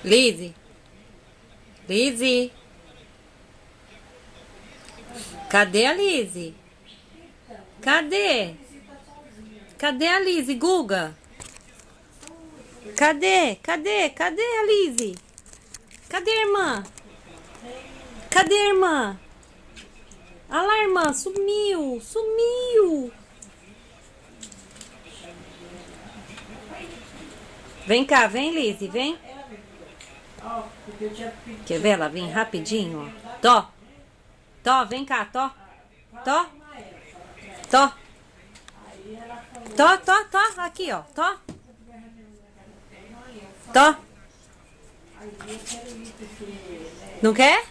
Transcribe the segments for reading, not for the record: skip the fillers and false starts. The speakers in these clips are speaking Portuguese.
Lizzy. Lizzy. Cadê a Lizzy? Cadê? Cadê a Lizzy, Guga? Cadê? Cadê? Cadê a Lizzy? Cadê a irmã? Cadê a irmã? Olha lá, irmã, sumiu, sumiu. Vem cá, vem, Lizzy, vem. Quer ver ela vir rapidinho, ó? Tó. Tó, vem cá, Tó. Tó. Tó. Tó, Tó, Tó. Aqui, ó. Tó. Tó. Não quer?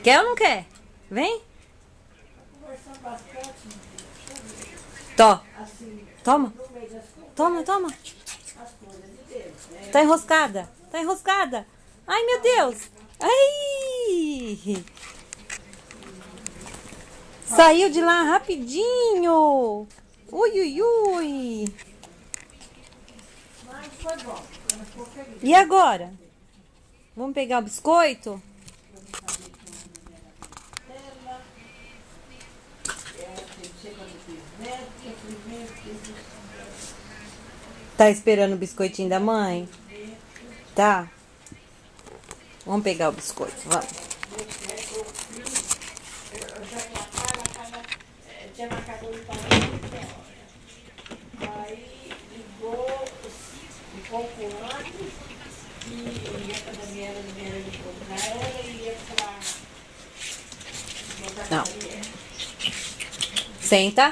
Quer ou não quer? Vem. Tó. Toma. Toma, toma. Tá enroscada. Tá enroscada. Ai, meu Deus. Ai. Saiu de lá rapidinho. Ui, ui, ui. E agora? Vamos pegar o biscoito? Tá esperando o biscoitinho da mãe? Tá. Vamos pegar o biscoito, vamos. Aí ligou um pouco antes e ia para a Daniela encontrar ela e ia para... Não. Senta.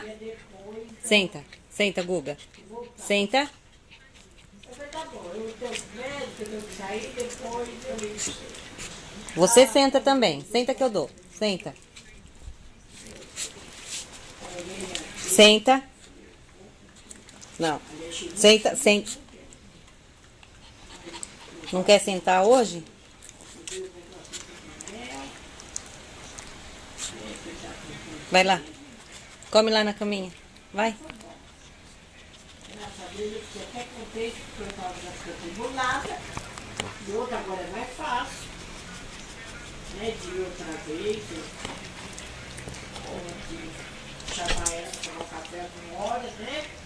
Senta. Senta, Guga. Senta. Tá bom, eu tenho médico, eu tenho que sair, depois eu... Você senta também. Senta que eu dou. Senta. Senta. Não. Senta, senta. Não quer sentar hoje? Vai lá. Come lá na caminha. Vai. Graças a Deus, eu fiquei até contente porque eu estava tribulada. E outra agora é mais fácil. Né? De outra vez. Ou de chamar ela para tomar café com horas, né?